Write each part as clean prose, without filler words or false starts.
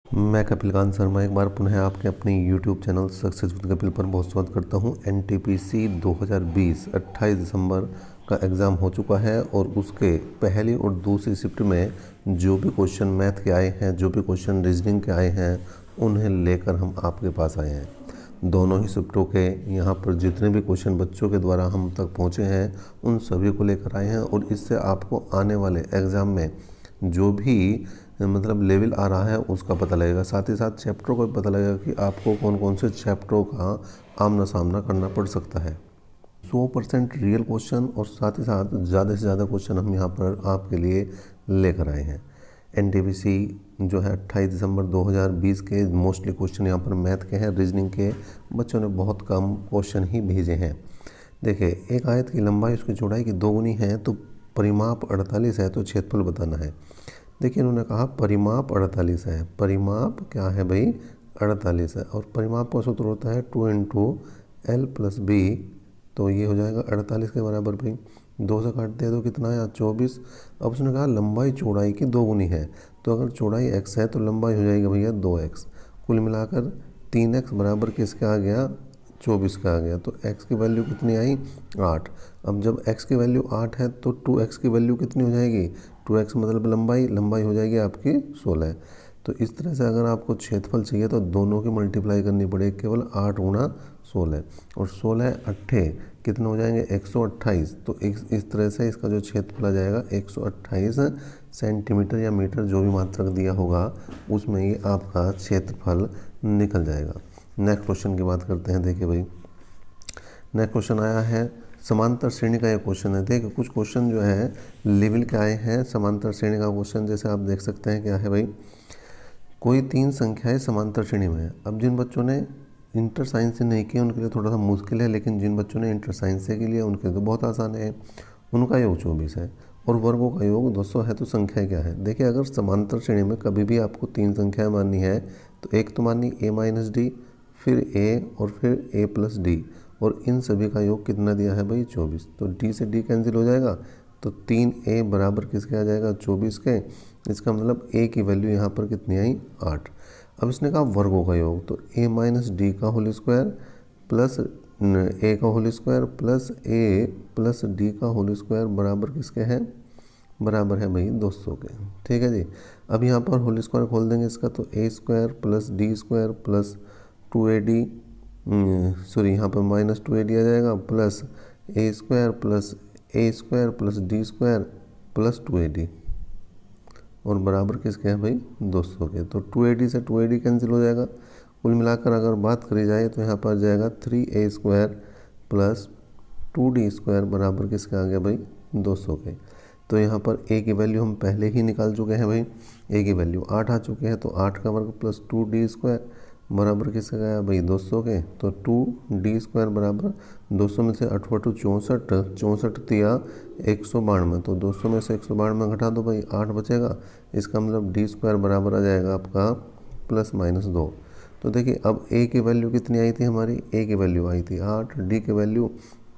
मैं कपिल कांत शर्मा एक बार पुनः आपके अपने YouTube channel success with Kapil पर बहुत स्वागत करता हूं। NTPC 2020 28 दिसंबर का एग्ज़ाम हो चुका है और उसके पहली और दूसरी शिफ्ट में जो भी क्वेश्चन मैथ के आए हैं, जो भी क्वेश्चन रीजनिंग के आए हैं, उन्हें लेकर हम आपके पास आए हैं। दोनों ही शिफ्टों के यहाँ पर जितने भी क्वेश्चन बच्चों के द्वारा हम तक पहुँचे हैं, उन सभी को लेकर आए हैं और इससे आपको आने वाले एग्ज़ाम में जो भी मतलब लेवल आ रहा है उसका पता लगेगा। साथ ही साथ चैप्टरों का भी पता लगेगा कि आपको कौन कौन से चैप्टरों का आमना सामना करना पड़ सकता है। 100% रियल क्वेश्चन और साथ ही साथ ज़्यादा से ज़्यादा क्वेश्चन हम यहाँ पर आपके लिए लेकर आए हैं। NTPC जो है 28 दिसंबर 2020 के मोस्टली क्वेश्चन यहाँ पर मैथ के हैं, रीजनिंग के बच्चों ने बहुत कम क्वेश्चन ही भेजे हैं। देखिए, एक आयत की लंबाई उसकी चौड़ाई की 2 गुनी है तो परिमाप 48 है तो क्षेत्रफल बताना है। देखिए, इन्होंने कहा परिमाप 48 है। परिमाप क्या है भाई? 48 है और परिमाप का सूत्र होता है 2 × L + B, तो ये हो जाएगा 48 के बराबर भाई। 2 से काटते हैं तो कितना है? 24। अब उसने कहा लंबाई चौड़ाई की 2 गुनी है, तो अगर चौड़ाई x है तो लंबाई हो जाएगी भैया 2x। कुल मिलाकर 3x बराबर किसका आ गया? 24 का आ गया। तो x की वैल्यू कितनी आई? 8। अब जब x की वैल्यू 8 है तो 2x की वैल्यू कितनी हो जाएगी? 2x मतलब लंबाई हो जाएगी आपकी 16। तो इस तरह से अगर आपको क्षेत्रफल चाहिए तो दोनों की मल्टीप्लाई करनी पड़ेगी, केवल 8 × 16 और 16 8 कितने हो जाएंगे? 128। तो इस तरह से इसका जो क्षेत्रफल आ जाएगा 128 सेंटीमीटर या मीटर, जो भी मात्रक दिया होगा उसमें ये आपका क्षेत्रफल निकल जाएगा। नेक्स्ट क्वेश्चन की बात करते हैं। देखिए भाई, नेक्स्ट क्वेश्चन आया है समांतर श्रेणी का। ये क्वेश्चन है। देखिए, कुछ क्वेश्चन जो है लेवल के आए हैं समांतर श्रेणी का क्वेश्चन। जैसे आप देख सकते हैं क्या है भाई, कोई 3 संख्याएं समांतर श्रेणी में है। अब जिन बच्चों ने इंटर साइंस से नहीं किया उनके लिए थोड़ा सा मुश्किल है, लेकिन जिन बच्चों ने इंटर साइंस से के लिए उनके लिए तो बहुत आसान है। उनका योग 24 है और वर्गों का योग 200 है। तो संख्या क्या है? देखिए, अगर समांतर श्रेणी में कभी भी आपको 3 संख्याएं माननी है तो एक तो माननी a - d, फिर a और फिर a + d, और इन सभी का योग कितना दिया है भाई? 24। तो d से d कैंसिल हो जाएगा तो 3a बराबर किसके आ जाएगा? 24 के। इसका मतलब a की वैल्यू यहाँ पर कितनी आई? 8। अब इसने कहा वर्गों का योग, तो a - d का होल स्क्वायर प्लस a का whole square plus a plus d का होल स्क्वायर बराबर किसके हैं? बराबर है भाई 200 के। ठीक है जी। अब यहाँ पर होल स्क्वायर खोल देंगे इसका, तो a² plus d² plus 2ad, sorry यहाँ पर -2ad आ जाएगा, plus a² plus a² plus d² plus 2ad, और बराबर किसके हैं भाई? 200 के। तो 2ad से 2ad कैंसिल हो जाएगा। कुल मिलाकर अगर बात करी जाए तो यहाँ पर आ जाएगा 3a² प्लस 2d² बराबर किसके आ गया भाई? 200 के। तो यहाँ पर a की वैल्यू हम पहले ही निकाल चुके हैं भाई। a की वैल्यू 8 आ चुके हैं, तो 8 का वर्ग प्लस 2d² बराबर किसका गया भाई? 200 के। तो 2d² बराबर 200 में से 8 × 64, 64 तिया 192, तो 200 में से 192 घटा दो भाई, 8 बचेगा। इसका मतलब d² बराबर आ जाएगा आपका +-2। तो देखिए, अब a की वैल्यू कितनी आई थी हमारी? a की वैल्यू आई थी 8, d की वैल्यू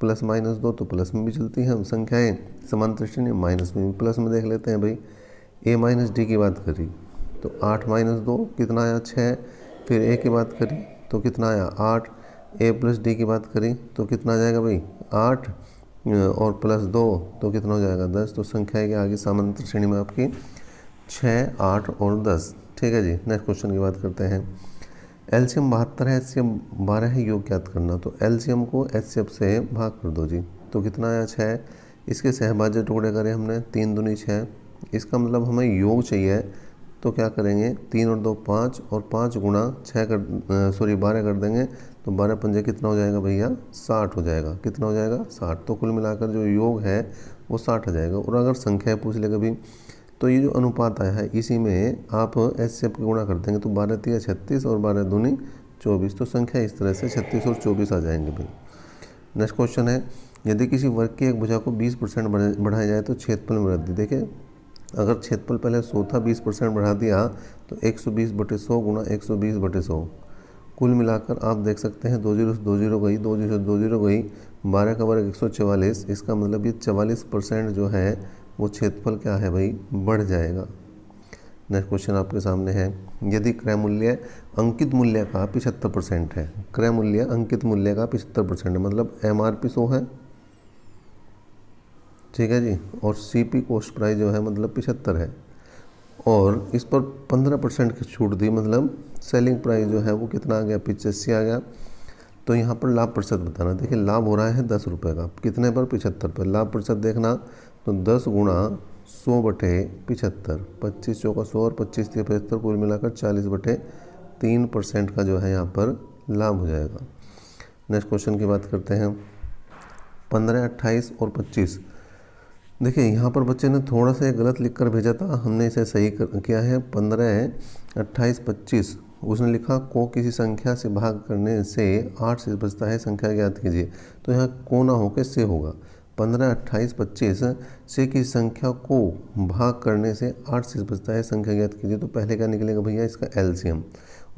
+-2, तो प्लस में भी चलती हैं हम संख्याएं समांतर श्रेणी, माइनस में भी प्लस में देख लेते हैं भाई। a - d की बात करी तो 8 - 2 कितना आया? 6। फिर a की बात करी तो कितना आया? 8। a + d की बात करी तो कितना आ जाएगा भाई? 8 और +2 तो कितना हो जाएगा? 10। तो संख्या के आगे समांतर श्रेणी में आपकी 6, 8 और 10। ठीक है जी। नेक्स्ट क्वेश्चन की बात करते हैं। एलसीएम 72 है, एचसीएम 12 है, योग ज्ञात करना। तो एलसीएम को एचसीएफ से भाग कर दो जी, तो कितना आया? 6। इसके सहभाज्य टुकड़े करे हमने, 3 दूनी 6। इसका मतलब हमें योग चाहिए, तो क्या करेंगे? 3 और 2 5, और 5 गुणा 6 कर 12 कर देंगे, तो 12 पंजे कितना हो जाएगा भैया? 60 हो जाएगा। कितना हो जाएगा? 60। तो कुल मिलाकर जो योग है वो 60 आ जाएगा। और अगर संख्या पूछ ले कभी, तो ये जो अनुपात आया है इसी में आप एचसीएफ की गुणा कर देंगे, तो 12 तिया 36 और 12 दूनी 24। तो संख्या इस तरह से 36 और 24 आ जाएंगे भाई। नेक्स्ट क्वेश्चन है, यदि किसी वर्ग की एक भुजा को 20% बढ़ाया जाए तो क्षेत्रफल में वृद्धि। देखिए, अगर क्षेत्रफल पहले 100 था, 20% बढ़ा दिया तो 120/100 गुणा 120/100। कुल मिलाकर आप देख सकते हैं 2 0 से 2 0 गई, 2 0 से 2 0 गई, 12 का वर्ग 144। इसका मतलब ये 44% जो है वो क्षेत्रफल क्या है भाई? बढ़ जाएगा। नेक्स्ट क्वेश्चन आपके सामने है, यदि क्रय मूल्य अंकित मूल्य का 75% है, क्रय मूल्य अंकित मूल्य का 75% है, मतलब MRP 100 है, ठीक है जी, और CP कॉस्ट प्राइस जो है मतलब 75 है, और इस पर 15% की छूट दी, मतलब सेलिंग प्राइस जो है वो कितना आ गया, 85 आ गया। तो यहाँ पर लाभ प्रतिशत बताना। देखिए लाभ हो रहा है 10 रुपये का, कितने पर, 75 पर। लाभ प्रतिशत देखना तो 10 गुणा 100/75, 25 चौका 100 और 25 3 75, कुल मिलाकर 40/3% का जो है यहाँ पर लाभ हो जाएगा। नेक्स्ट क्वेश्चन की बात करते हैं, 15, 28 और 25। देखिए यहाँ पर बच्चे ने थोड़ा सा गलत लिख कर भेजा था, हमने इसे सही किया है। 15, 28, 25 उसने लिखा को किसी संख्या से भाग करने से 8 से बचता है, संख्या ज्ञात कीजिए। तो यहाँ को ना होकर से होगा। 15, 28, 25 से किसी संख्या को भाग करने से 8 से बचता है, संख्या ज्ञात कीजिए। तो पहले क्या निकलेगा भैया, इसका LCM।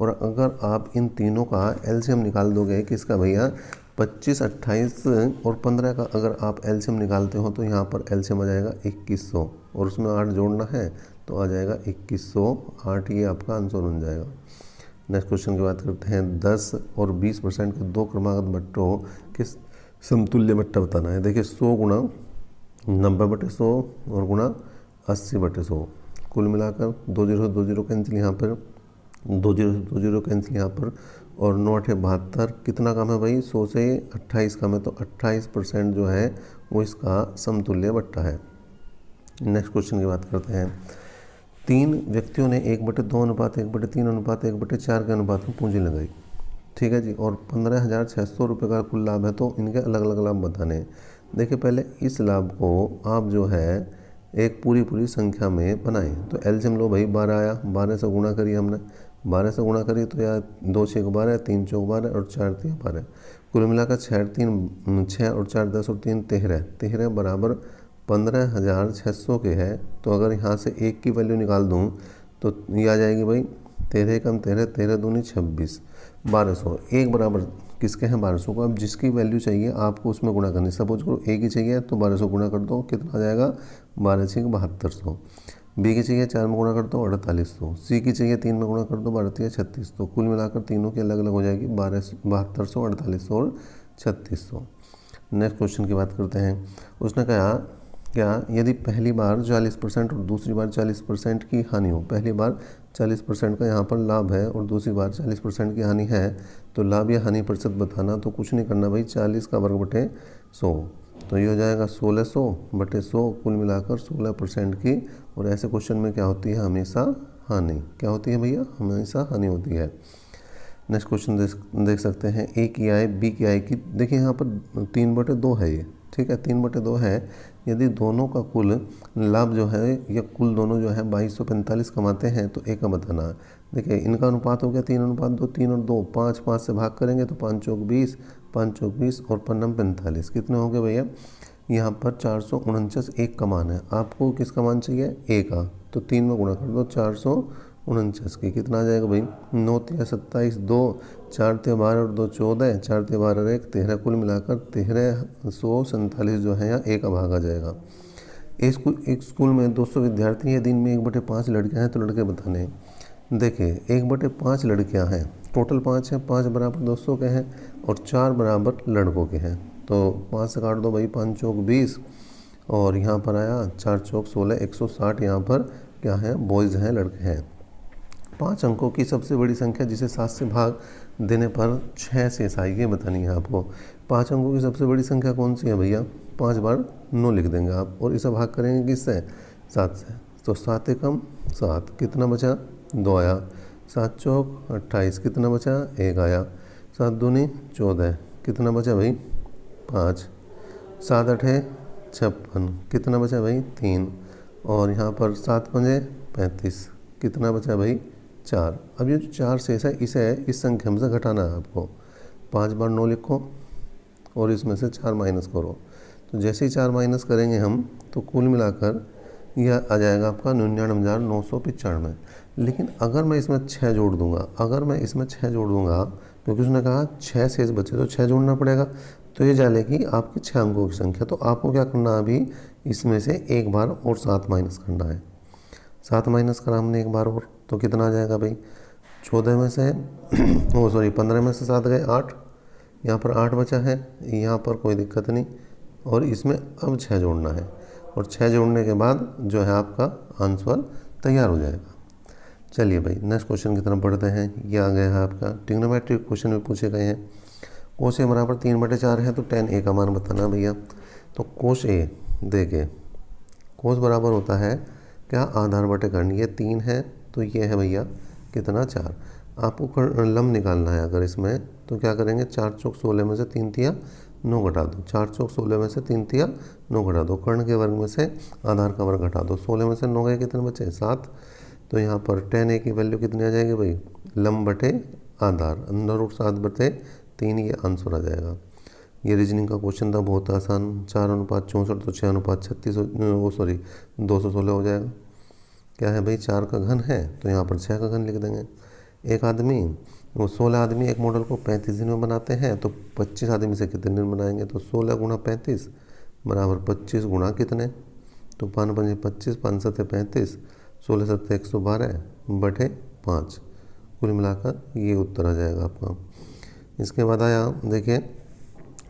और अगर आप इन तीनों का LCM निकाल दोगे, किसका भैया, 25, 28 और 15 का अगर आप LCM निकालते हो तो यहाँ पर LCM आ जाएगा 2100, और उसमें 8 जोड़ना है तो आ जाएगा 2108, ये आपका आंसर बन जाएगा। नेक्स्ट क्वेश्चन की बात करते हैं, 10 और 20% के दो क्रमागत बट्टों के समतुल्य बट्टा बताना है। देखिए 100 गुणा 90/100 और गुणा 80/100, कुल मिलाकर 2 0 कैंसिल यहाँ पर, 2 0 कैंसिल यहाँ पर, और 9 8 72, कितना कम है भाई, 100 से 28 कम है, तो 28% जो है वो इसका समतुल्य बट्टा है। नेक्स्ट क्वेश्चन की बात करते हैं, 3 व्यक्तियों ने 1/2 अनुपात 1/3 अनुपात 1/4 के अनुपात में पूंजी लगाई, ठीक है जी, और 15,600 रुपये का कुल लाभ है। तो इनके अलग अलग लाभ बताने हैं। देखिए पहले इस लाभ को आप जो है एक पूरी संख्या में बनाएं। तो LCM लो भाई, 12 आया, 12 से गुणा करिए हमने, 12 से गुणा करिए तो यार 2 6 12, 3 चौक 12 और 4 3 12, कुल मिलाकर 6 और 4 10 और 3 13 बराबर 15,600 के है। तो अगर यहाँ से एक की वैल्यू निकाल दूँ तो ये आ जाएगी भाई 13 कम 13, 13 दूनी 26, 1200। एक बराबर किसके हैं, 1200 को। अब जिसकी वैल्यू चाहिए आपको उसमें गुणा करनी। सपोज करो ए की चाहिए तो 1200 गुणा कर दो, कितना आ जाएगा, 12 6 7200। बी की चाहिए 4 में गुणा कर दो 4800। सी की चाहिए 3 में गुणा कर दो 12 3600। कुल मिलाकर तीनों की अलग अलग हो जाएगी 7200, 4800 और 3600। नेक्स्ट क्वेश्चन की बात करते हैं। उसने कहा क्या, यदि पहली बार 40% और दूसरी बार 40% की हानि हो, पहली बार 40% का यहाँ पर लाभ है और दूसरी बार 40% की हानि है, तो लाभ या हानि प्रतिशत बताना। तो कुछ नहीं करना भाई, 40 का वर्ग बटे 100, तो ये हो जाएगा 1600/100, कुल मिलाकर 16% की। और ऐसे क्वेश्चन में क्या होती है, हमेशा हानि। क्या होती है भैया, हमेशा हानि होती है। नेक्स्ट क्वेश्चन देख सकते हैं, ए की आय बी की आय की। देखिए यहाँ पर 3/2 है ये, ठीक है, 3/2 है। यदि दोनों का कुल लाभ जो है या कुल दोनों जो है 2245 कमाते हैं तो ए का बताना है। देखिए इनका अनुपात हो गया 3:2, 3 और 2 5, 5 से भाग करेंगे तो 5 चौक 20, 5 चौक 20 और 5 45, कितने हो गए भैया, यहाँ पर 449 एक का मान है। आपको किसका मान चाहिए, ए का, तो 3 में गुणा कर दो 449 की, कितना आ जाएगा भाई, 9 3 27, 2 4 3 12 और 2 14, 4 3 12 1 13, कुल मिलाकर 1347 जो है यहाँ ए का भाग आ जाएगा। एक स्कूल में 200 विद्यार्थी हैं, दिन में 1/5 लड़कियाँ हैं, तो लड़के बताने हैं। देखिए 1/5 लड़कियाँ हैं, टोटल 5 हैं, 5 बराबर 200 के हैं और 4 बराबर लड़कों के हैं। तो 5 से काट दो भाई, 5 चौक 20 और यहाँ पर आया 4 चौक 16, 160 यहाँ पर क्या है, बॉयज़ हैं, लड़के हैं। 5 अंकों की सबसे बड़ी संख्या जिसे 7 से भाग देने पर 6 शेष आएगी, ये बतानी है आपको। 5 अंकों की सबसे बड़ी संख्या कौन सी है भैया, 5 बार 9 लिख देंगे आप, और इसे भाग करेंगे किससे, 7 से। तो 7 एकम 7, कितना बचा, 2 आया। 7 चौक 28, कितना बचा, 1 आया। 7 दूनी 14, कितना बचा भाई, 5। 7 8 56, कितना बचा भाई, 3। और यहाँ पर 7 पंजे 35, कितना बचा भाई, 4। अब ये जो 4 शेष है इसे इस संख्या में से घटाना है आपको। 5 बार 9 लिखो और इसमें से 4 माइनस करो। तो जैसे ही 4 माइनस करेंगे हम तो कुल मिलाकर यह आ जाएगा आपका 99,995। लेकिन अगर मैं इसमें 6 जोड़ दूंगा, क्योंकि उसने कहा 6 शेष बचे तो 6 जोड़ना पड़ेगा, तो ये जानेगी आपकी 6 अंकों की संख्या। तो आपको क्या करना है, अभी इसमें से एक बार और 7 माइनस करना है। 7 माइनस करा हमने एक बार और, तो कितना आ जाएगा भाई, 14 में से 15 में से 7 गए 8, यहाँ पर 8 बचा है, यहाँ पर कोई दिक्कत नहीं, और इसमें अब 6 जोड़ना है, और 6 जोड़ने के बाद जो है आपका आंसर तैयार हो जाएगा। चलिए भाई नेक्स्ट क्वेश्चन की तरफ बढ़ते हैं। ये आ गया है आपका ट्रिग्नोमेट्रिक क्वेश्चन में पूछे गए हैं। कोस ए बराबर 3/4 है, तो tan ए का मान बताना भैया। तो कोस ए देखिए, कोस बराबर होता है क्या, आधार बटे कर्ण, ये 3 है तो ये है भैया कितना, 4। आपको लम्ब निकालना है अगर इसमें, तो क्या करेंगे, 4 चौक 16 में से 3 तिया 9 घटा दो, 4 चौक 16 में से 3 तिया 9 घटा दो, कर्ण के वर्ग में से आधार का वर्ग घटा दो, 16 में से 9 गए कितने बचे, 7। तो यहाँ पर tan ए की वैल्यू कितनी आ जाएगी भाई, लम्ब बटे आधार, √7/3, ये आंसर आ जाएगा। ये रीजनिंग का क्वेश्चन था, बहुत आसान, 4:64 तो 6:36 216 हो जाएगा। क्या है भाई, 4 का घन है तो यहाँ पर 6 का घन लिख देंगे। एक आदमी, वो 16 आदमी एक मॉडल को 35 दिन में बनाते हैं, तो 25 आदमी से कितने दिन बनाएंगे, तो 16 गुणा 35 बराबर 25 गुणा कितने, तो 5 पंजे 25, 5 सत्ते 35, 16 सत्ते 112/5, कुल मिलाकर ये उत्तर आ जाएगा आपका। इसके बाद आया देखिए,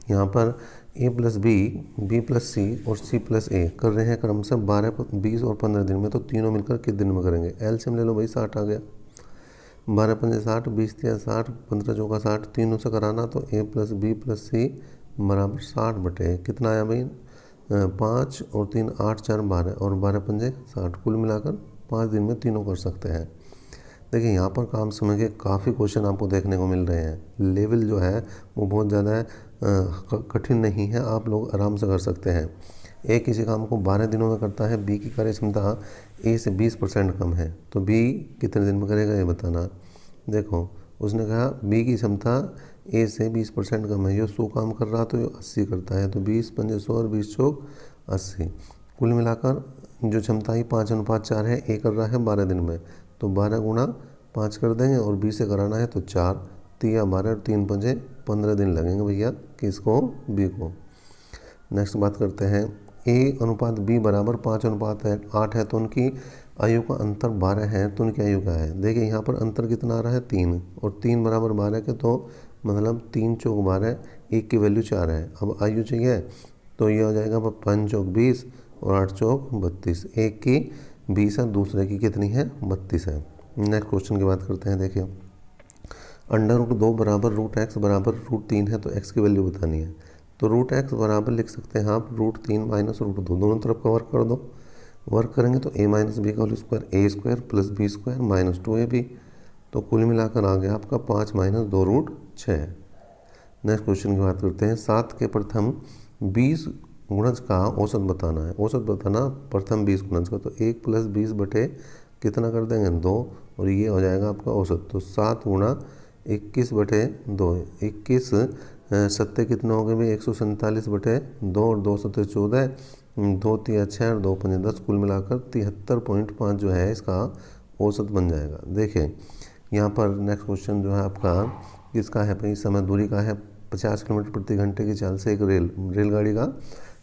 यहाँ पर a+b, b+c और c+a कर रहे हैं क्रम से 12, 20 और 15 दिन में, तो तीनों मिलकर किस दिन में करेंगे। एलसीएम ले लो भाई, 60 आ गया, 12 पंजे 60, 20 तिया 60, 15 चौका 60, तीनों से कराना, तो a+b+c बराबर 60 कितना आया भाई, 5 और 3 8 4 12 और 12 पंजे 60, कुल मिलाकर 5 दिन में तीनों कर सकते हैं। देखिए यहाँ पर काम समय के काफ़ी क्वेश्चन आपको देखने को मिल रहे हैं। लेवल जो है वो बहुत ज़्यादा कठिन नहीं है, आप लोग आराम से कर सकते हैं। ए किसी काम को 12 दिनों में करता है, बी की कार्य क्षमता ए से 20% कम है, तो बी कितने दिन में करेगा ये बताना। देखो उसने कहा बी की क्षमता ए से 20% कम है, ये 100 काम कर रहा तो ये 80 करता है, तो 20 पंजे 100 और 20 चौक 80, कुल मिलाकर जो क्षमता ही 5:4 है, ए कर रहा है 12 दिन में, तो 12 गुणा 5 कर देंगे, और बी से कराना है तो 4 तिया 12 और 3 पंजे 15 दिन लगेंगे भैया किसको, बी को। नेक्स्ट बात करते हैं, a/b बराबर 5:8 है, तो उनकी आयु का अंतर 12 है, तो उनकी आयु क्या है। देखिए यहाँ पर अंतर कितना आ रहा है, 3, और 3 बराबर 12 के, तो मतलब 3 चौक 12, एक की वैल्यू 4 है। अब आयु चाहिए तो ये हो जाएगा 5 चौक 20 और 8 चौक 32, एक की 20 है, दूसरे की कितनी है, 32 है। नेक्स्ट क्वेश्चन की बात करते हैं। देखिए √2 बराबर √x बराबर √3 है, तो x की वैल्यू बतानी है, तो √x बराबर लिख सकते हैं आप √3 माइनस √2, दोनों तरफ का वर्क कर दो। वर्क करेंगे तो a माइनस बी का whole square, a² plus b² minus 2ab, तो कुल मिलाकर आ गया आपका 5 माइनस 2√6। नेक्स्ट क्वेश्चन की बात करते हैं, 7 के प्रथम 20 गुणज का औसत बताना है। औसत बताना प्रथम 20 गुणज का, तो 1 + 20 बटे कितना कर देंगे, 2, और ये हो जाएगा आपका औसत, तो 7 गुणा 21/2, 21 सत्ते कितने हो गए भाई, 147/2 और 2 सत्ते 14, 2 तिया 6 और 2 पंजे 10, कुल मिलाकर 73.5 जो है इसका औसत बन जाएगा। देखिए यहाँ पर नेक्स्ट क्वेश्चन जो है आपका किसका है भाई, समय दूरी का है, 50 किलोमीटर प्रति घंटे की चाल से एक रेलगाड़ी का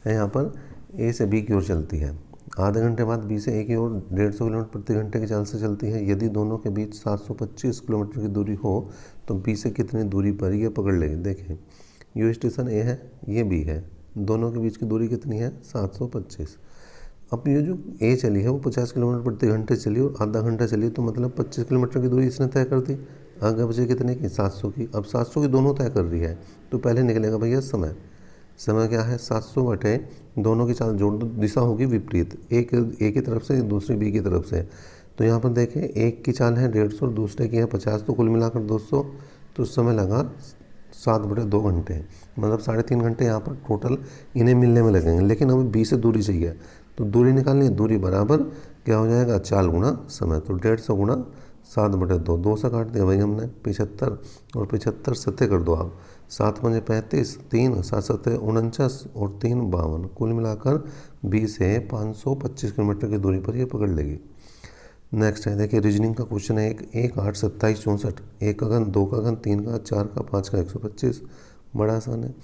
है, यहाँ पर ए से बी की ओर चलती है, आधे घंटे बाद बी से ए की ओर 150 किलोमीटर प्रति घंटे की चाल से चलती है। यदि दोनों के बीच 725 किलोमीटर की दूरी हो तो बी से कितनी दूरी पर ये पकड़ लेगी। देखें ये स्टेशन ए है, ये बी है, दोनों के बीच की दूरी कितनी है, 725। अब ये जो ए चली है वो 50 किलोमीटर प्रति घंटे चली और आधा घंटा चली, तो मतलब 25 किलोमीटर की दूरी इसने तय कर दी, आगे बचे कितने की, 700 की। अब 700 की दोनों तय कर रही है, तो पहले निकलेगा भैया समय। समय क्या है, 700 बटे दोनों की चाल जोड़ दो, दिशा होगी विपरीत, एक ए की तरफ से दूसरी बी की तरफ से। तो यहाँ पर देखें एक की चाल है 150 और दूसरे की है 50, तो कुल मिलाकर 200, तो समय लगा 7/2 घंटे, मतलब 3.5 घंटे यहाँ पर टोटल इन्हें मिलने में लगेंगे। लेकिन हमें बी से दूरी चाहिए, तो दूरी निकालनी है, दूरी बराबर क्या हो जाएगा, चाल गुणा समय, तो 150 गुणा 7/2, 2 से काट दिया भाई हमने 75, और 75 सत्ते कर दो आप, 7 पंजे 35, 3 7 सत्ते 49 और 3 52, कुल मिलाकर 20 से 525 किलोमीटर की दूरी पर ये पकड़ लेगी। नेक्स्ट है देखिए रीजनिंग का क्वेश्चन है, 1 8 27 64, 1 का घन 2 का घन 3 का 4 का 5 का 125, बड़ा आसान है।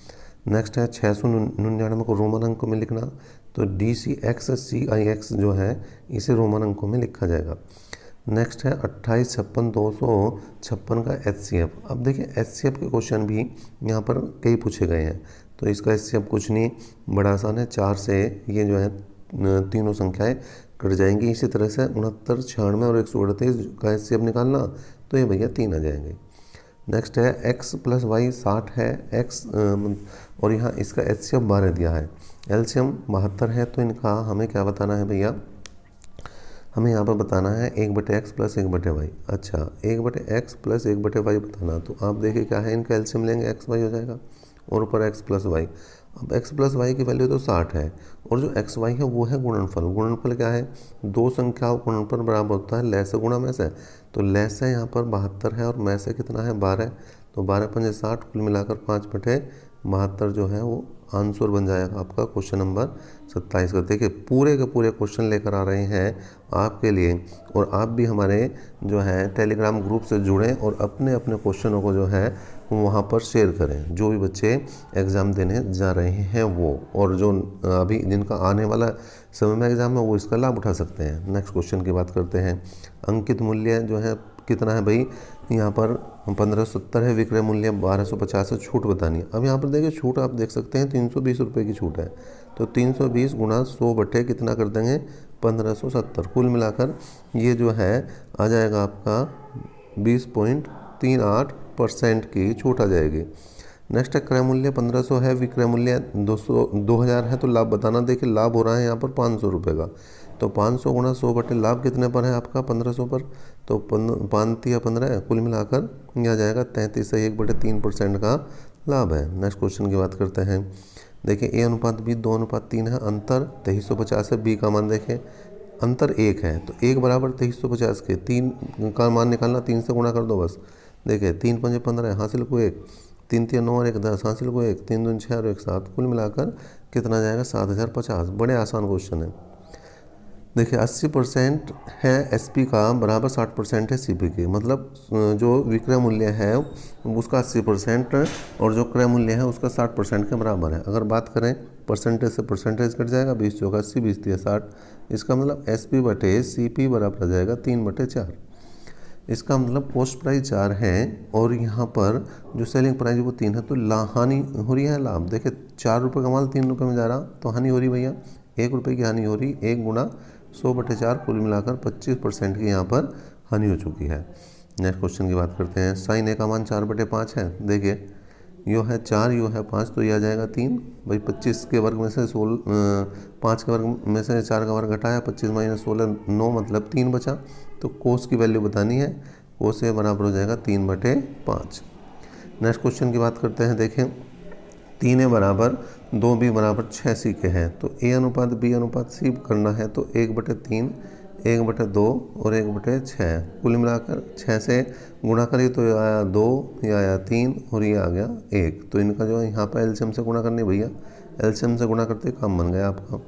नेक्स्ट है 699 को रोमन अंक में लिखना, तो DCX जो है इसे रोमन अंकों में लिखा जाएगा। नेक्स्ट है 28, 56, 256 का HCF। अब देखिए HCF के क्वेश्चन भी यहाँ पर कई पूछे गए हैं। तो इसका HCF कुछ नहीं, बड़ा आसान है, 4 से ये जो है तीनों संख्याएं कट जाएंगी। इसी तरह से 69, 96 और 138 का HCF निकालना, तो ये भैया 3 आ जाएंगे। नेक्स्ट है x + y 60 है x और यहाँ इसका HCF 12 दिया है, LCM 72 है। तो इनका हमें क्या बताना है भैया, हमें यहाँ पर बताना है 1/x + 1/y। अच्छा 1/x + 1/y बताना, तो आप देखिए क्या है, इनका एलसीएम लेंगे xy हो जाएगा और ऊपर x + y। अब x + y की वैल्यू तो 60 है और जो xy है वो है गुणनफल। गुणनफल क्या है, दो संख्याओं गुणनफल बराबर होता है लय से गुणा में से। तो लय से यहाँ पर 72 है और में से कितना है 12, तो 12 × 5 = 60, कुल मिलाकर 5/72 जो है वो आंसर बन जाएगा आपका क्वेश्चन नंबर 27 का। देखिए पूरे के पूरे क्वेश्चन लेकर आ रहे हैं आपके लिए, और आप भी हमारे जो है टेलीग्राम ग्रुप से जुड़ें और अपने अपने क्वेश्चनों को जो है वहाँ पर शेयर करें, जो भी बच्चे एग्ज़ाम देने जा रहे हैं वो, और जो अभी जिनका आने वाला समय में एग्ज़ाम है वो इसका लाभ उठा सकते हैं। नेक्स्ट क्वेश्चन की बात करते हैं। अंकित मूल्य जो है कितना है भाई, यहाँ पर 1570 है, विक्रय मूल्य 1250 है, छूट बतानी है। अब यहाँ पर देखिए छूट आप देख सकते हैं 320 रुपये की छूट है, तो 320 × 100 कितना कर देंगे 1570, कुल मिलाकर ये जो है आ जाएगा आपका 20.38% की छूट आ जाएगी। नेक्स्ट है क्रय मूल्य 1500 है, विक्रय मूल्य 2000 है, तो लाभ बताना। देखिए लाभ हो रहा है यहाँ पर 500 रुपये का, तो 500 × 100 लाभ कितने पर है आपका 1500 पर, तो 5 या 15 कुल मिलाकर यह आ जाएगा 33 से 1/3% का लाभ है। नेक्स्ट क्वेश्चन की बात करते हैं। देखिए A/B 2/3 है, अंतर 2350 है। B का मान देखें, अंतर 1 है तो 1 बराबर 2350 के 3 का मान निकालना, 3 से गुणा कर दो बस। देखिए 3 × 5 = 15, हासिल को 1, 3 × 3 = 9 और 1 = 10, हासिल को 1, 3 × 2 = 6 और 1 = 7, कुल मिलाकर कितना जाएगा 7050। बड़े आसान क्वेश्चन है। देखिए 80% है SP का बराबर 60% है CP के, मतलब जो विक्रय मूल्य है उसका 80% और जो क्रय मूल्य है उसका 60% के बराबर है। अगर बात करें परसेंटेज से, परसेंटेज कट जाएगा, 20 × 4 = 80, 20 × 3 = 60। इसका मतलब SP/CP बराबर आ जाएगा 3/4। इसका मतलब कॉस्ट प्राइस 4 है और यहाँ पर जो सेलिंग प्राइस वो 3 है, तो हानि हो रही है लाभ। देखिए 4 रुपये का माल 3 रुपये में जा रहा, तो हानि हो रही भैया 1 रुपये की हानि हो रही। 1 × 100/4, कुल मिलाकर 25% की यहाँ पर हानि हो चुकी है। नेक्स्ट क्वेश्चन की बात करते हैं। साइन A का मान 4/5 है। देखिए यो है 4, यो है 5, तो यह आ जाएगा 3। भाई 25 के वर्ग में से 5 के वर्ग में से 4 का वर्ग घटाया, 25 - 16 9, मतलब 3 बचा। तो कोस की वैल्यू बतानी है, कोस A बराबर हो जाएगा 3/5। नेक्स्ट क्वेश्चन की बात करते हैं। देखें 3A बराबर 2B बराबर 6C के हैं, तो A/B/C करना है, तो 1/3, 1/2 और 1/6, कुल मिलाकर 6 से गुणा करिए तो ये आया 2, ये आया 3 और ये आ गया 1। तो इनका जो है यहाँ पर एलसीएम से गुणा करनी भैया, एलसीएम से गुणा करते काम बन गया आपका।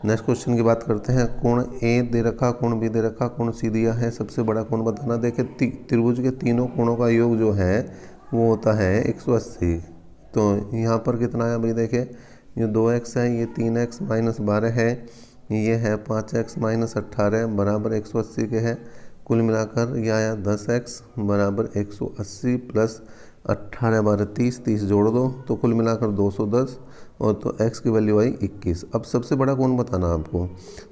नेक्स्ट क्वेश्चन की बात करते हैं। कोण A दे रखा, कोण B दे रखा, कोण C दिया है, सबसे बड़ा कोण बताना। देखिए त्रिभुज के तीनों कोणों का योग जो है वो होता है 180। तो यहाँ पर कितना है भाई, देखिए ये 2x है, ये 3x - 12 है, ये है 5x - 18 बराबर 180 के है। कुल मिलाकर यह आया 10x बराबर 180 प्लस 18 12 30, 30 जोड़ दो तो कुल मिलाकर 210, और तो x की वैल्यू आई 21। अब सबसे बड़ा कौन बताना आपको।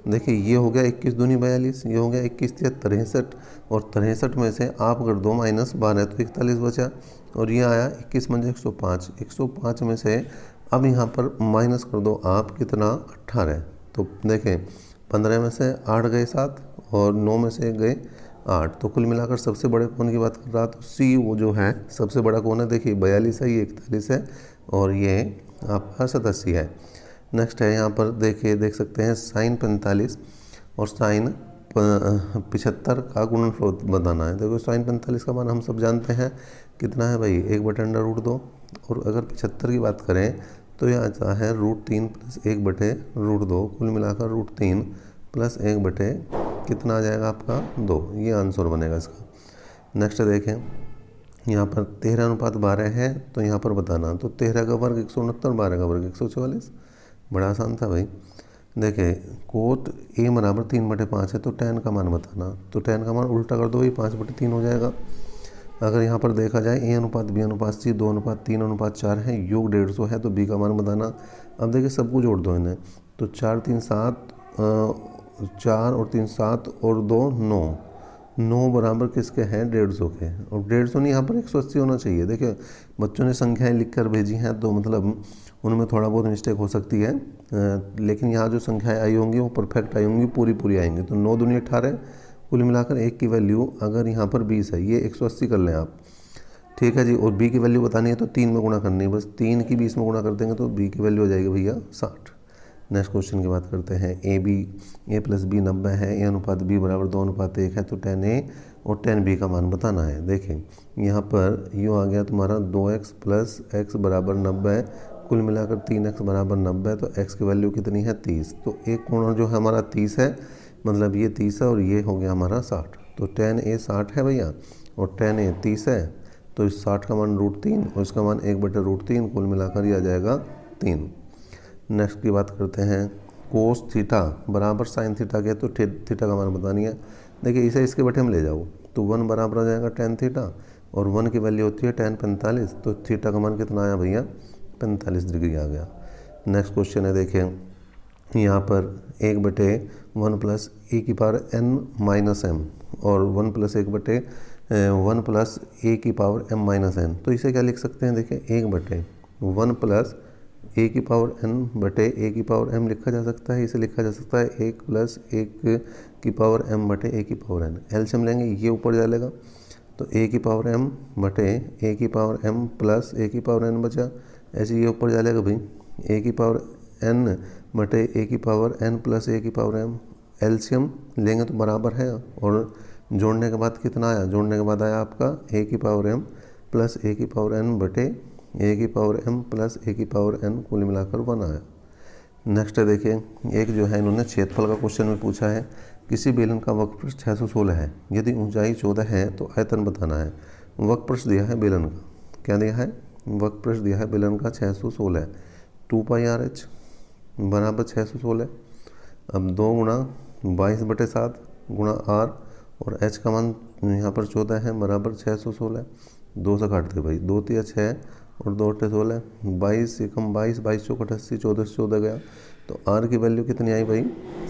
देखिए ये हो गया 21 दूनी 42, ये हो गया 21 × 3 = 63, और 63 में से आप अगर 2 - 12 तो 41 बचा, और ये आया 21 × 105। 105 में से अब यहाँ पर माइनस कर दो आप, कितना 18। तो देखें 15 में से 8 गए 7 और 9 में से गए 8, तो कुल मिलाकर सबसे बड़े कोण की बात कर रहा, तो C वो जो है सबसे बड़ा कोण है। देखिए 42 है, ये 41 है और ये आपका 87 है। नेक्स्ट है यहाँ पर देखिए, देख सकते हैं साइन 45 और साइन 75 का गुणनफल बताना है। देखो साइन 45 का मान हम सब जानते हैं कितना है भाई, 1/√2, और अगर 75 की बात करें तो यह आता है √3 + 1/√2, कुल मिलाकर √3 + 1/ कितना आ जाएगा आपका 2, ये आंसर बनेगा इसका। नेक्स्ट देखें यहाँ पर 13:12 है, तो यहाँ पर बताना, तो 13 का वर्ग 169, 12 का वर्ग 144, बड़ा आसान था भाई। देखिए कोट ए बराबर 3/5 है, तो tan का मान बताना। तो tan का मान उल्टा कर दो, ये 5/3 हो जाएगा। अगर यहाँ पर देखा जाए a अनुपात b अनुपात c 2:3:4 है, योग 150 है, तो b का मान बताना। अब देखिए सबको जोड़ दो इन्हें, तो 4 3 7 4 और 3 7 और 2 9, 9 बराबर किसके हैं 150 के, और 150 नहीं यहाँ पर 180 होना चाहिए। देखिए बच्चों ने संख्याएं लिखकर भेजी हैं, तो मतलब उनमें थोड़ा बहुत मिस्टेक हो सकती है, लेकिन यहाँ जो संख्याएं आई होंगी वो परफेक्ट आई होंगी, पूरी पूरी आएंगी। तो 9 दूनी 18, कुल मिलाकर एक की वैल्यू अगर यहाँ पर 20 है, ये 180 कर लें आप, ठीक है जी। और b की वैल्यू बतानी है तो 3 में गुणा करनी है, बस 3 की 20 में गुणा कर देंगे तो b की वैल्यू हो जाएगी भैया 60। नेक्स्ट क्वेश्चन की बात करते हैं। a प्लस b 90 है, a अनुपात b बराबर 2:1 है, तो tan a और tan b का मान बताना है। देखें यहाँ पर यूँ आ गया तुम्हारा 2x प्लस x बराबर 90, कुल मिलाकर 3x बराबर 90, तो x की वैल्यू कितनी है 30। तो एक कोण जो है हमारा 30 है, मतलब ये 30 है और ये हो गया हमारा 60। तो tan a 60 है भैया और tan a 30 है, तो इस 60 का मान √3 और इसका मान 1/√3, कुल मिलाकर ये आ जाएगा 3। नेक्स्ट की बात करते हैं। कोस थीटा बराबर साइन थीटा के, तो थीटा का मान बतानी है। देखिए इसे इसके बटे में ले जाओ, तो 1 बराबर आ जाएगा tan थीटा, और 1 की वैल्यू होती है tan 45, तो थीटा का मान कितना आया भैया 45 डिग्री आ गया। नेक्स्ट क्वेश्चन है, देखें यहाँ पर 1/1 प्लस e की पावर n माइनस m और 1 प्लस 1 प्लस ए की पावर m माइनस n, तो इसे क्या लिख सकते हैं। देखिए 1/1 प्लस ए की पावर n बटे ए की पावर m लिखा जा सकता है। इसे लिखा जा सकता है 1 प्लस 1 की पावर m बटे ए की पावर n। एलसीएम लेंगे, ये ऊपर जा लेगा, तो ए की पावर m बटे ए की पावर m प्लस ए की पावर n बचा, ऐसे ये ऊपर जा लेगा भाई, ए की पावर n बटे ए की पावर n प्लस ए की पावर m। एलसीएम लेंगे तो बराबर है, और जोड़ने के बाद कितना आया, जोड़ने के बाद आया आपका ए की पावर m प्लस ए की पावर n बटे ए की पावर m प्लस ए की पावर n, कुल मिलाकर 1 आया। नेक्स्ट है, देखिए एक जो है इन्होंने क्षेत्रफल का क्वेश्चन में पूछा है। किसी बेलन का वक्रपृष्ठ 616 है, यदि ऊंचाई 14 है तो आयतन बताना है। वक्रपृष्ठ दिया है बेलन का, क्या दिया है, वक्रपृष्ठ दिया है बेलन का 616, 2πRh बराबर 616। अब 2 गुणा 22/7 गुणा r, और h का मान यहाँ पर 14 है बराबर 616। 2 से काटते भाई, 2 तिया 6 और 2 8 16, 22 से कम 22, 22 चौक 88, 14 से 14 गया, तो r की वैल्यू कितनी आई भाई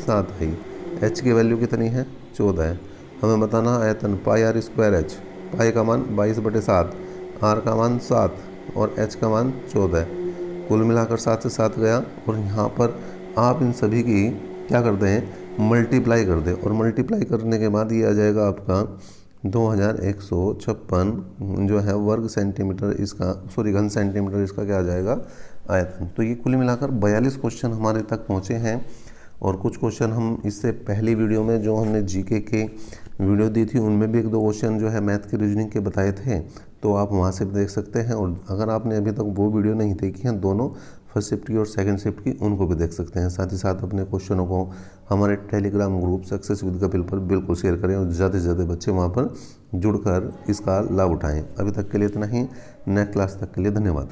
7 आई। h की वैल्यू कितनी है 14 है। हमें बताना आयतन πr²h, पाई का मान 22/7, r का मान 7 और h का मान 14 है, कुल मिलाकर 7 से 7 गया। और यहाँ पर आप इन सभी की क्या करते हैं मल्टीप्लाई कर दें, और मल्टीप्लाई करने के बाद ये आ जाएगा आपका 2156 जो है वर्ग सेंटीमीटर इसका, सॉरी घन सेंटीमीटर इसका क्या आ जाएगा आयतन। तो ये कुल मिलाकर 42 क्वेश्चन हमारे तक पहुँचे हैं, और कुछ क्वेश्चन हम इससे पहली वीडियो में जो हमने जीके के वीडियो दी थी उनमें भी 1-2 क्वेश्चन जो है मैथ की रीजनिंग के बताए थे, तो आप वहाँ से भी देख सकते हैं। और अगर आपने अभी तक वो वीडियो नहीं देखी हैं, दोनों फर्स्ट शिफ्ट की और सेकंड शिफ्ट की, उनको भी देख सकते हैं। साथ ही साथ अपने क्वेश्चनों को हमारे Telegram group success with Kapil पर बिल्कुल शेयर करें, और ज़्यादा से ज़्यादा बच्चे वहाँ पर जुड़कर इसका लाभ उठाएं। अभी तक के लिए इतना ही, नेक्स्ट क्लास तक के लिए धन्यवाद।